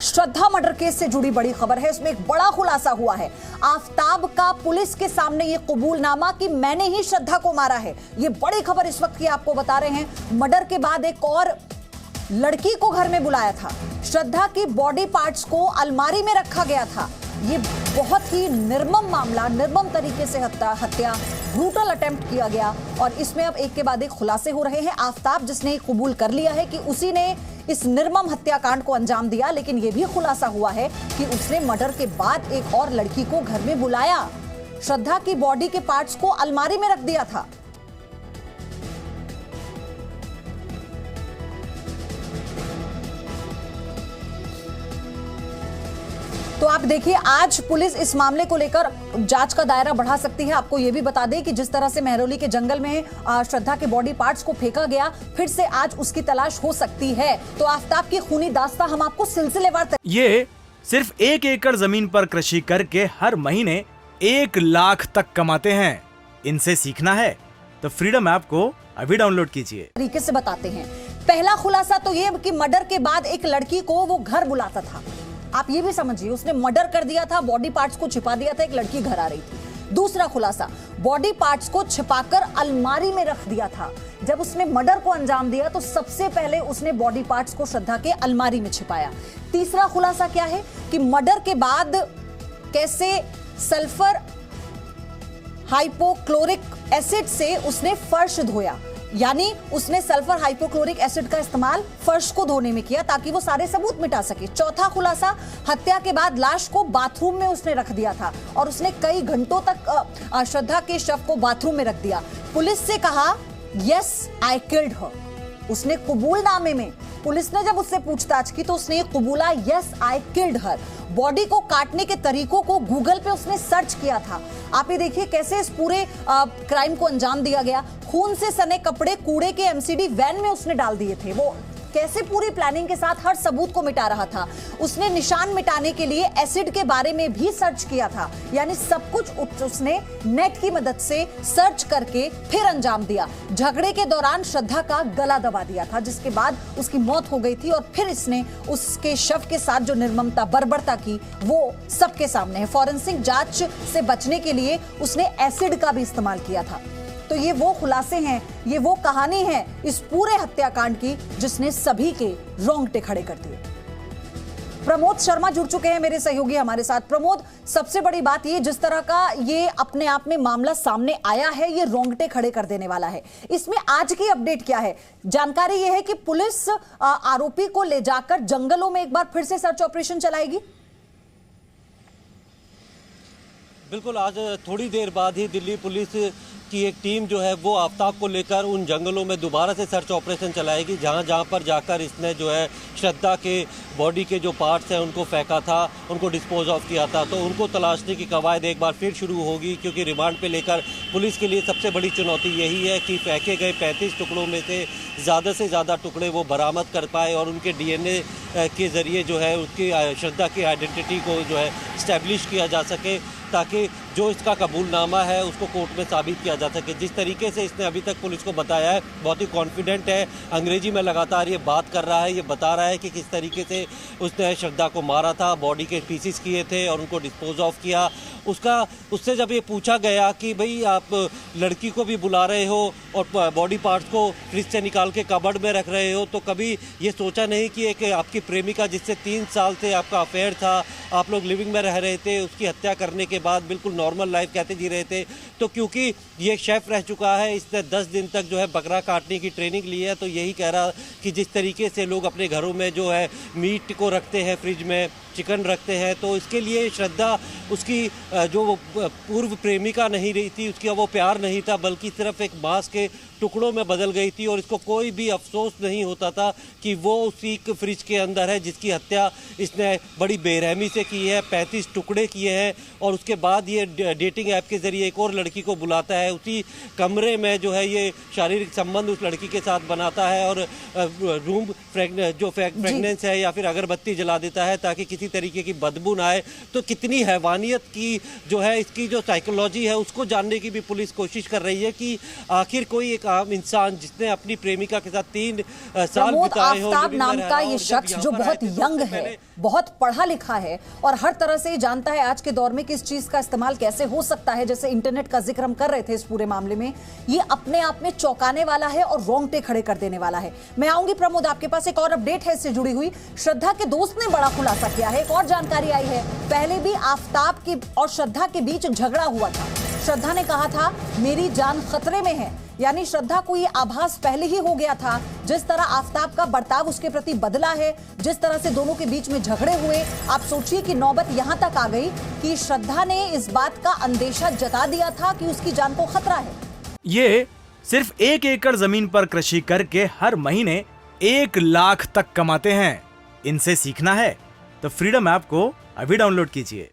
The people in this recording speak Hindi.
श्रद्धा मर्डर केस से जुड़ी बड़ी खबर है। इसमें एक बड़ा खुलासा हुआ है। आफताब का पुलिस के सामने ये कबूलनामा कि मैंने ही श्रद्धा को मारा है। ये बड़ी खबर इस वक्त की आपको बता रहे हैं। मर्डर के बाद एक और लड़की को घर में बुलाया था। श्रद्धा की बॉडी पार्ट्स को अलमारी में रखा गया था। ये बहुत ही निर्मम मामला, निर्मम तरीके से हत्या ब्रूटल अटेम्प्ट किया गया और इसमें अब एक के बाद एक खुलासे हो रहे हैं। आफताब जिसने कबूल कर लिया है कि उसी ने इस निर्मम हत्याकांड को अंजाम दिया, लेकिन यह भी खुलासा हुआ है कि उसने मर्डर के बाद एक और लड़की को घर में बुलाया, श्रद्धा की बॉडी के पार्ट्स को अलमारी में रख दिया था। तो आप देखिए, आज पुलिस इस मामले को लेकर जांच का दायरा बढ़ा सकती है। आपको यह भी बता दें कि जिस तरह से मेहरौली के जंगल में श्रद्धा के बॉडी पार्ट्स को फेंका गया, फिर से आज उसकी तलाश हो सकती है। तो आफताब की खूनी दास्तां हम आपको सिलसिलेवार ये सिर्फ 1 एकड़ जमीन पर कृषि करके हर महीने 1 लाख तक कमाते हैं। इनसे सीखना है तो फ्रीडम ऐप को अभी डाउनलोड कीजिए। तरीके से बताते हैं। पहला खुलासा तो ये कि मर्डर के बाद एक लड़की को वो घर बुलाता था। आप ये भी समझिए, उसने मर्डर कर दिया था, बॉडी पार्ट्स को छिपा दिया था, एक लड़की घर आ रही थी। दूसरा खुलासा, बॉडी पार्ट्स को छिपाकर अलमारी में रख दिया था। जब उसने मर्डर को अंजाम दिया तो सबसे पहले उसने बॉडी पार्ट्स को श्रद्धा के अलमारी में छिपाया। तीसरा खुलासा क्या है कि मर्डर के बाद कैसे सल्फर हाइपोक्लोरिक एसिड से उसने फर्श धोया, यानी उसने सल्फर हाइपोक्लोरिक एसिड का इस्तेमाल फर्श को धोने में किया ताकि वो सारे सबूत मिटा सके। चौथा खुलासा, हत्या के बाद लाश को बाथरूम में उसने रख दिया था और उसने कई घंटों तक श्रद्धा के शव को बाथरूम में रख दिया। पुलिस से कहा यस आई किल्ड हर। उसने कबूलनामे में, पुलिस ने जब उससे पूछताछ की तो उसने कबूला yes I killed her. Body को काटने के तरीकों को गूगल पे उसने सर्च किया था। आप ये देखिए कैसे इस पूरे क्राइम को अंजाम दिया गया। खून से सने कपड़े कूड़े के एमसीडी वैन में उसने डाल दिए थे। वो कैसे पूरी प्लानिंग के साथ हर सबूत को मिटा रहा था। उसने निशान मिटाने के लिए एसिड के बारे में भी सर्च किया था, यानी सब कुछ उसने नेट की मदद से सर्च करके फिर अंजाम दिया। झगड़े के दौरान श्रद्धा का गला दबा दिया था, जिसके बाद उसकी मौत हो गई थी और फिर इसने उसके शव के साथ जो निर्ममता बर्बरता की वो सबके सामने है। फॉरेंसिक जांच से बचने के लिए उसने एसिड का भी इस्तेमाल किया था। तो ये वो खुलासे हैं, ये वो कहानी है इस पूरे हत्याकांड की जिसने सभी के रोंगटे खड़े कर दिए। प्रमोद शर्मा जुड़ चुके हैं मेरे सहयोगी हमारे साथ। प्रमोद, सबसे बड़ी बात ये, जिस तरह का ये अपने आप में मामला सामने आया है, ये रोंगटे खड़े कर देने वाला है। इसमें आज की अपडेट क्या है? जानकारी ये है कि पुलिस आरोपी को ले जाकर जंगलों में एक बार फिर से सर्च ऑपरेशन चलाएगी। बिल्कुल, आज थोड़ी देर बाद ही दिल्ली पुलिस की एक टीम जो है वो आफताब को लेकर उन जंगलों में दोबारा से सर्च ऑपरेशन चलाएगी, जहां पर जाकर इसने जो है श्रद्धा के बॉडी के जो पार्ट्स हैं उनको फेंका था, उनको डिस्पोज ऑफ किया था। तो उनको तलाशने की कवायद एक बार फिर शुरू होगी, क्योंकि रिमांड पे लेकर पुलिस के लिए सबसे बड़ी चुनौती यही है कि फेंके गए 35 टुकड़ों में से ज़्यादा टुकड़े वो बरामद कर पाए और उनके डीएनए के ज़रिए जो है उसकी श्रद्धा की आइडेंटिटी को जो है इस्टेब्लिश किया जा सके, ताकि जो इसका कबूलनामा है उसको कोर्ट में साबित किया जा सके। जिस तरीके से इसने अभी तक पुलिस को बताया है, बहुत ही कॉन्फिडेंट है, अंग्रेजी में लगातार ये बात कर रहा है, ये बता रहा है कि किस तरीके से उसने श्रद्धा को मारा था, बॉडी के पीसेस किए थे और उनको डिस्पोज ऑफ किया। उससे जब ये पूछा गया कि भाई आप लड़की को भी बुला रहे हो और बॉडी पार्ट्स को फ्रिज से निकाल के कबर्ड में रख रहे हो, तो कभी ये सोचा नहीं कि एक आपकी प्रेमिका जिससे 3 साल से आपका अफेयर था, आप लोग लिविंग में रह रहे थे, उसकी हत्या करने के बाद बिल्कुल नॉर्मल लाइफ कैसे जी रहे थे। तो क्योंकि ये शेफ़ रह चुका है, इसने 10 दिन तक जो है बकरा काटने की ट्रेनिंग ली है, तो यही कह रहा कि जिस तरीके से लोग अपने घरों में जो है मीट को रखते हैं, फ्रिज में चिकन रखते हैं, तो इसके लिए श्रद्धा उसकी जो पूर्व प्रेमिका नहीं रही थी, उसका वो प्यार नहीं था, बल्कि सिर्फ एक मांस के टुकड़ों में बदल गई थी। और इसको कोई भी अफसोस नहीं होता था कि वो उसी फ्रिज के अंदर है जिसकी हत्या इसने बड़ी बेरहमी से की है, 35 टुकड़े किए हैं। और उसके बाद ये डेटिंग ऐप के ज़रिए एक और लड़की को बुलाता है, उसी कमरे में जो है ये शारीरिक संबंध उस लड़की के साथ बनाता है और रूम फ्रेगनेंस है या फिर अगरबत्ती जला देता है ताकि किसी तरीके की बदबू ना आए। तो कितनी हैवानियत की जो है इसकी जो साइकोलॉजी है उसको जानने की भी पुलिस कोशिश कर रही है कि आखिर कोई एक आम इंसान जिसने अपनी प्रेमिका के साथ 3 साल बिताए हो, आफताब नाम का ये शख्स जो बहुत यंग है, बहुत पढ़ा लिखा है और हर तरह से जानता है आज के दौर में किस चीज का इस्तेमाल कैसे हो सकता है, जैसे इंटरनेट का जिक्र हम कर रहे थे इस पूरे मामले में, ये अपने आप में चौंकाने वाला है और रोंगटे खड़े कर देने वाला है। मैं आऊंगी प्रमोद, आपके पास एक और अपडेट है इससे जुड़ी हुई। श्रद्धा के दोस्त ने बड़ा खुलासा किया है, एक और जानकारी आई है। पहले भी आफताब की और श्रद्धा के बीच झगड़ा हुआ था। श्रद्धा ने कहा था मेरी जान खतरे में है, यानी श्रद्धा को ये आभास पहले ही हो गया था। जिस तरह आफताब का बर्ताव उसके प्रति बदला है, जिस तरह से दोनों के बीच में झगड़े हुए, आप सोचिए कि नौबत यहां तक आ गई कि श्रद्धा ने इस बात का अंदेशा जता दिया था कि उसकी जान को खतरा है। ये सिर्फ 1 एकड़ जमीन पर कृषि करके हर महीने 1 लाख तक कमाते हैं। इनसे सीखना है तो फ्रीडम ऐप को अभी डाउनलोड कीजिए।